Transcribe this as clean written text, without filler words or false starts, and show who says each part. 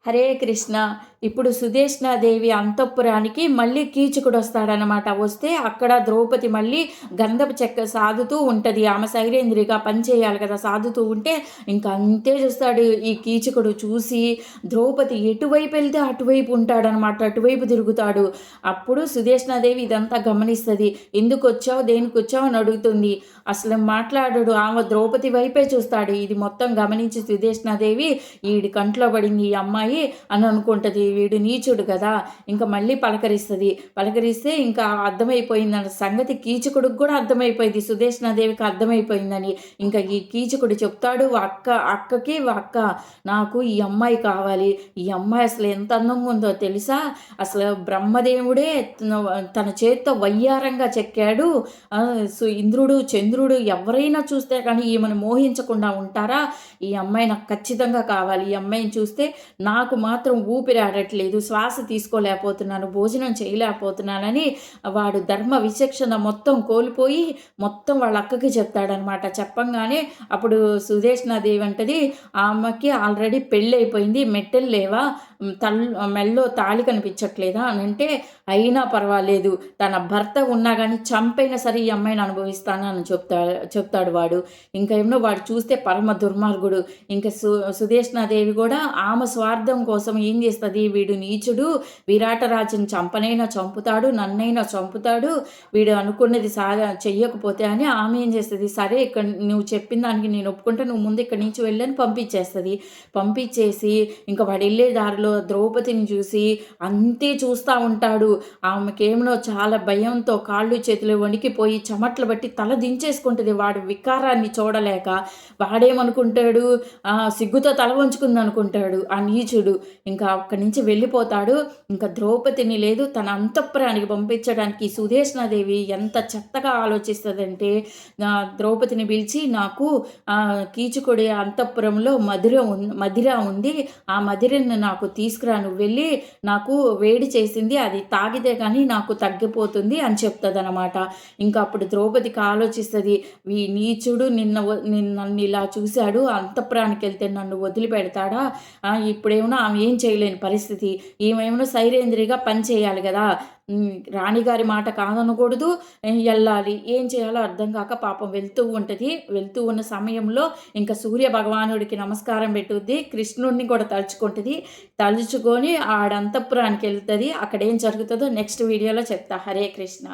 Speaker 1: హరే కృష్ణ. ఇప్పుడు సుదేష్ణాదేవి అంతఃపురానికి మళ్ళీ కీచకుడు వస్తాడనమాట. వస్తే అక్కడ ద్రౌపది మళ్ళీ గంధపు చెక్క సాదుతూ ఉంటుంది. ఆమె సైరేంద్రిగా పనిచేయాలి కదా, సాదుతూ ఉంటే ఇంకా అంతే చూస్తాడు ఈ కీచకుడు. చూసి ద్రౌపది ఎటువైపు వెళ్తే అటువైపు ఉంటాడనమాట, అటువైపు తిరుగుతాడు. అప్పుడు సుదేష్ణాదేవి ఇదంతా గమనిస్తుంది. ఎందుకు వచ్చావు, దేనికి వచ్చావు అని అడుగుతుంది. అసలు మాట్లాడడు, ఆమె ద్రౌపది వైపే చూస్తాడు. ఇది మొత్తం గమనించి సుదేష్ణాదేవి ఈడి కంట్లో పడింది ఈ అమ్మాయి అని అనుకుంటుంది. వీడు నీచుడు కదా, ఇంకా మళ్ళీ పలకరిస్తుంది. పలకరిస్తే ఇంకా అర్థమైపోయిందన్న సంగతి కీచకుడికి కూడా అర్థమైపోయింది, సుదేష్ణాదేవికి అర్థమైపోయిందని. ఇంకా ఈ కీచకుడు చెప్తాడు అక్కకి, అక్క నాకు ఈ అమ్మాయి కావాలి. ఈ అమ్మాయి అసలు ఎంత అందంగా ఉందో తెలుసా, అసలు బ్రహ్మదేవుడే తన చేత్తో వయ్యారంగా చెక్కాడు. ఇంద్రుడు చంద్రుడు ఎవరైనా చూస్తే కానీ ఈమెను మోహించకుండా ఉంటారా? ఈ అమ్మాయి నాకు ఖచ్చితంగా కావాలి. ఈ అమ్మాయిని చూస్తే నాకు మాత్రం ఊపిరి ఆడట్లేదు, శ్వాస తీసుకోలేకపోతున్నాను, భోజనం చేయలేకపోతున్నానని వాడు ధర్మ విచక్షణ మొత్తం కోల్పోయి మొత్తం వాళ్ళ అక్కకి చెప్తాడనమాట. చెప్పంగానే అప్పుడు సుదేష్ణాదేవి అంటది, ఆమెకి ఆల్రెడీ పెళ్ళి అయిపోయింది, మెట్టెలు లేవా, మెల్లో తాళి కనిపించట్లేదా అని అంటే, అయినా పర్వాలేదు తన భర్త ఉన్నా కానీ చంపైనా సరే ఈ అమ్మాయిని అనుభవిస్తాను అని చెప్తాడు వాడు. ఇంకా ఏమో వాడు చూస్తే పరమ దుర్మార్గుడు. ఇంకా సుదేష్ణాదేవి కూడా ఆమె స్వార్థం కోసం ఏం చేస్తుంది, వీడు నీచుడు, విరాటరాజుని చంపనైనా చంపుతాడు, నన్నైనా చంపుతాడు, వీడు అనుకున్నది చెయ్యకపోతే అని ఆమె ఏం చేస్తుంది, సరే ఇక్కడ నువ్వు చెప్పిన దానికి నేను ఒప్పుకుంటే నువ్వు ముందు ఇక్కడి నుంచి వెళ్ళని పంపించేస్తుంది. పంపించేసి ఇంకా వాడు వెళ్ళే దారిలో ద్రౌపదిని చూసి అంతే చూస్తూ ఉంటాడు. ఆమెకేమో చాలా భయంతో కాళ్ళు చేతులు వణికిపోయి చెమట్లు బట్టి తల దించేసుకుంటుంది వాడి వికారాన్ని చూడలేక. వాడేమనుకుంటాడు, సిగ్గుతో తల వంచుకుంది అనుకుంటాడు ఆ నీచుడు. ఇంకా అక్కడి నుంచి వెళ్ళిపోతాడు. ఇంకా ద్రౌపదిని లేదు తన అంతఃపురానికి పంపించడానికి సుదేష్ణాదేవి ఎంత చెత్తగా ఆలోచిస్తుందంటే, ద్రౌపదిని పిలిచి నాకు కీచకుడి అంతఃపురంలో మదిర ఉంది, ఆ మదిరను నాకు తీసుకురా, నువ్వు వెళ్ళి నాకు వేడి చేసింది అది తాగితే కానీ నాకు తగ్గిపోతుంది అని చెప్తుంది అనమాట. ఇంకా అప్పుడు ద్రౌపదికి ఆలోచిస్తుంది, ఈ నీచుడు నన్ను ఇలా చూశాడు, అంతఃపురానికి వెళ్తే నన్ను వదిలిపెడతాడా, ఇప్పుడేమో ఆమె ఏం చేయలేని పరిస్థితి, ఈమెమో సైరేంద్రిగా పని చేయాలి కదా, రాణిగారి మాట కాదనకూడదు, వెళ్ళాలి, ఏం చేయాలో అర్థం కాక పాపం వెళ్తూ ఉంటుంది. వెళ్తూ ఉన్న సమయంలో ఇంకా సూర్య భగవానుడికి నమస్కారం పెట్టుద్ది, కృష్ణుడిని కూడా తలుచుకుంటుంది. తలుచుకొని ఆడంతఃపురానికి వెళ్తుంది. అక్కడ ఏం జరుగుతుందో నెక్స్ట్ వీడియోలో చెప్తా. హరే కృష్ణ.